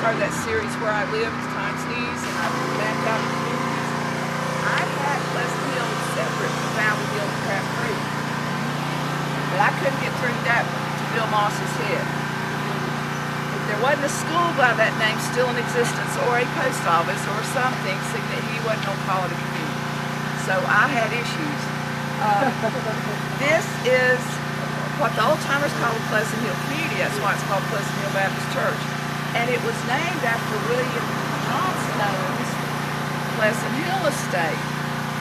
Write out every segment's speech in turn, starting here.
started that series Where I Lived, Times News, and I mapped out the communities. I had Pleasant Hill separate from Valleyville and Crab Creek. But I couldn't get through that to Bill Moss's head. If there wasn't a school by that name still in existence, or a post office, or something, saying that he wasn't going to call it a community. So I had issues. This is what the old timers call the Pleasant Hill community. That's why it's called Pleasant Hill Baptist Church. And it was named after William Johnstone's Pleasant Hill estate.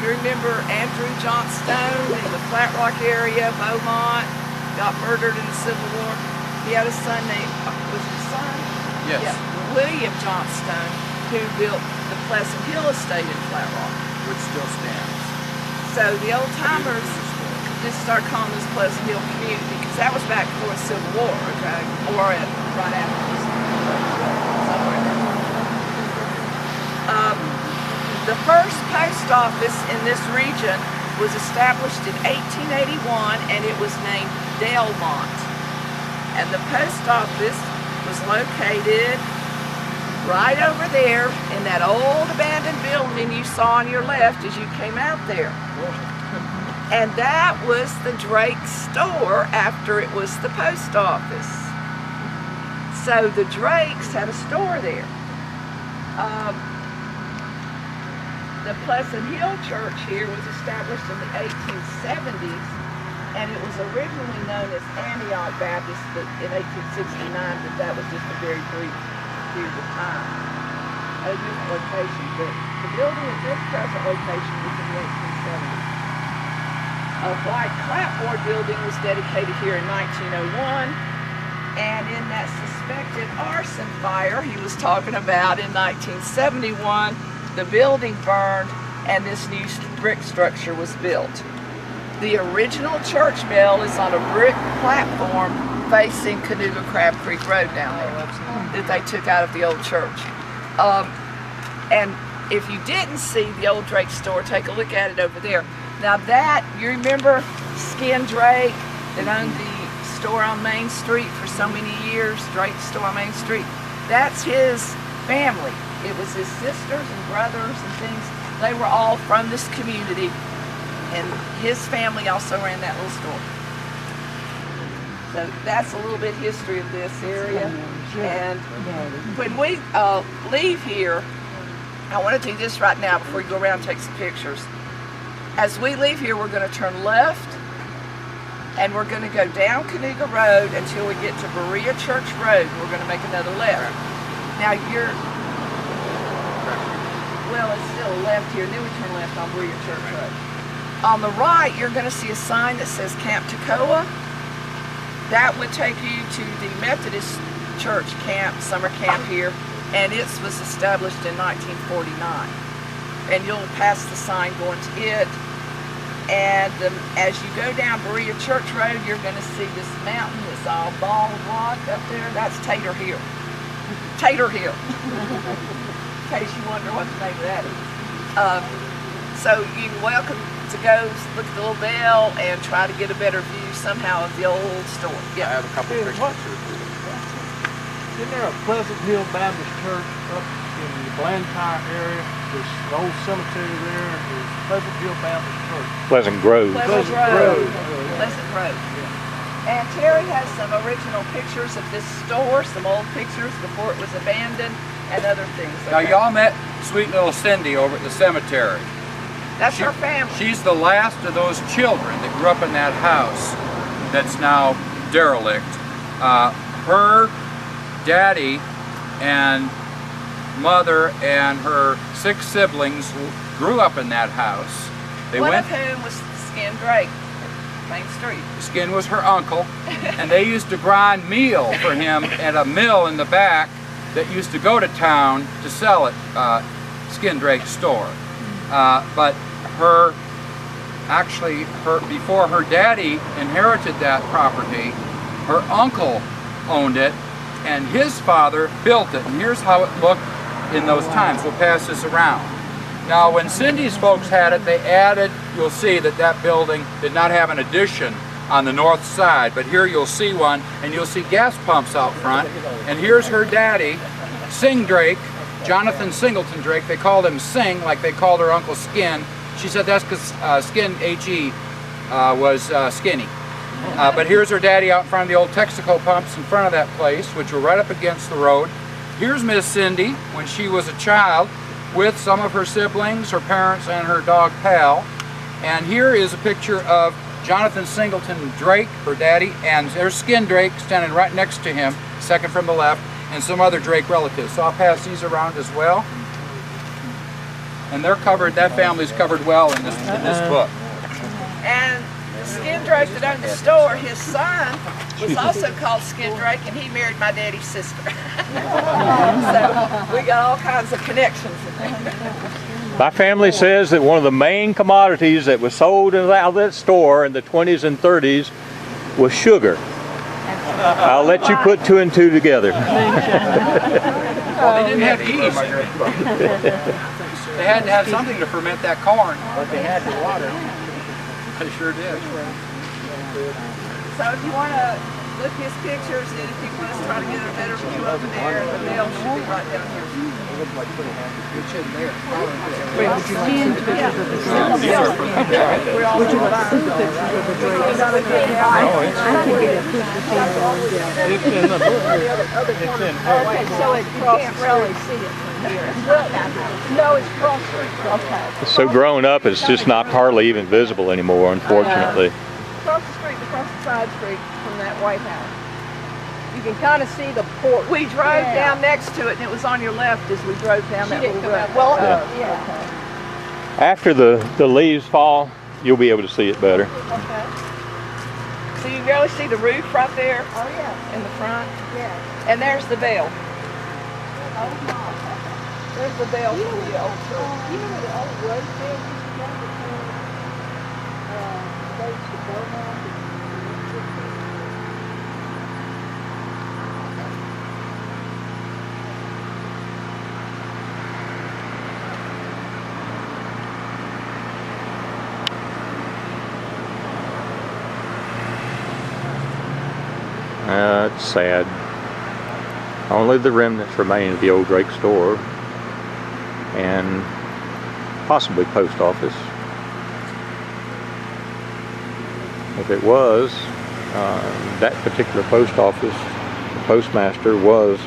You remember Andrew Johnstone in the Flat Rock area, Beaumont, got murdered in the Civil War. He had a son named, was it a son? Yes. Yeah, William Johnstone, who built the Pleasant Hill estate in Flat Rock. Which still stands. So the old timers just started calling this Pleasant Hill community because that was back before the Civil War, okay? Or right after the Civil War, somewhere. The first post office in this region was established in 1881, and it was named Delmont. And the post office was located right over there in that old abandoned building you saw on your left as you came out there. And that was the Drake store after it was the post office. So the Drakes had a store there. The Pleasant Hill Church here was established in the 1870s, and it was originally known as Antioch Baptist, but in 1869, but that was just a very brief period of time. At a different location, but the building at this present location was in the 1870s. A white clapboard building was dedicated here in 1901, and in that suspected arson fire he was talking about in 1971, the building burned and this new brick structure was built. The original church bell is on a brick platform facing Canoga Crab Creek Road down there that they took out of the old church. And if you didn't see the old Drake store, take a look at it over there. Now that, you remember Skin Drake that owned the store on Main Street for so many years, Drake store on Main Street? That's his family. It was his sisters and brothers and things. They were all from this community, and his family also ran that little store. So that's a little bit history of this area. And when we leave here, I want to do this right now before you go around and take some pictures. As we leave here, we're going to turn left, and we're going to go down Canoga Road until we get to Berea Church Road. We're going to make another left. Now well, it's still a left here, and then we turn left on Berea Church Road. On the right, you're going to see a sign that says Camp Toccoa. That would take you to the Methodist Church camp, summer camp here, and it was established in 1949. And you'll pass the sign going to it. And as you go down Berea Church Road, you're going to see this mountain, this all ball of rock up there. That's Tater Hill. Tater Hill. In case you wonder what the name of that is. So you're welcome to go look at the little bell and try to get a better view somehow of the old store. Yeah. I have a couple of pictures. Isn't there a Pleasant Hill Baptist Church up in the Blantyre area? There's an old cemetery there. There's Pleasant Hill Baptist Church. Pleasant Grove. Pleasant Grove. Pleasant Grove. And Terry has some original pictures of this store, some old pictures before it was abandoned, and other things. Now y'all met sweet little Cindy over at the cemetery. That's her family. She's the last of those children that grew up in that house that's now derelict. Her daddy and mother and her 6 siblings grew up in that house. One of whom was Skin Drake, Main Street. Skin was her uncle, and they used to grind meal for him at a mill in the back that used to go to town to sell at Skin Drake's store. But before her daddy inherited that property, her uncle owned it, and his father built it. And here's how it looked in those times. We'll pass this around. Now, when Cindy's folks had it, they added, you'll see that that building did not have an addition on the north side, but here you'll see one, and you'll see gas pumps out front. And here's her daddy Sing Drake, Jonathan Singleton Drake. They called him Sing, like they called her Uncle Skin. She said that's because Skin, H-E, was skinny. But here's her daddy out in front of the old Texaco pumps in front of that place, which were right up against the road. Here's Miss Cindy when she was a child with some of her siblings, her parents, and her dog Pal. And here is a picture of Jonathan Singleton Drake, her daddy, and there's Skin Drake standing right next to him, second from the left, and some other Drake relatives. So I'll pass these around as well. And they're covered, that family's covered well in this book. And the Skin Drake that owned the store, his son was also called Skin Drake, and he married my daddy's sister. So we got all kinds of connections in there. My family says that one of the main commodities that was sold in the outlet store in the 20s and 30s was sugar. I'll let you put two and two together. Well, they didn't have yeast. They had to have something to ferment that corn. But they had the water. They sure did. So if you want to look his pictures, and if you want us to try to get a better view over there, the mail should be right down here. It's in the book. It's in her. So you can't really see it from here. No, it's cross street. Okay. It's so grown up, it's just not hardly even visible anymore, unfortunately. Across the street, across the side street from that White House. You can kind of see the port. We drove down next to it, and it was on your left as we drove down that little road. Well, After the leaves fall, you'll be able to see it better. Okay. So you really see the roof right there? Oh, yeah. In the front? Yeah. And there's the bell. Oh, my. There's the bell from the old church. You know where the old road bed used to go before they used to go now? It's sad. Only the remnants remain of the old Drake store and possibly post office. If it was, that particular post office, the postmaster was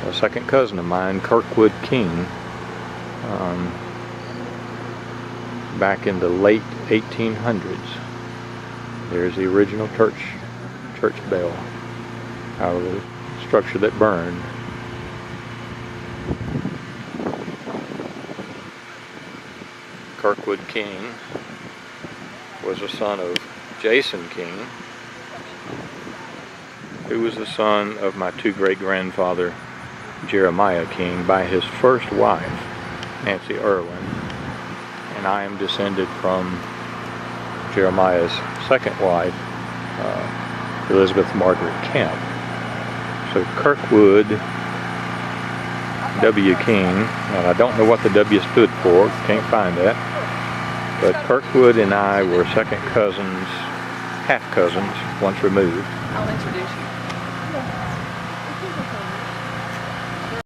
a second cousin of mine, Kirkwood King, back in the late 1800s. There's the original church bell out of the structure that burned. Kirkwood King was a son of Jason King, who was the son of my two great-grandfather Jeremiah King by his first wife, Nancy Irwin, and I am descended from Jeremiah's second wife, Elizabeth Margaret Kemp. So Kirkwood W. King, and I don't know what the W stood for, can't find that, but Kirkwood and I were second cousins, half cousins, once removed. I'll introduce you.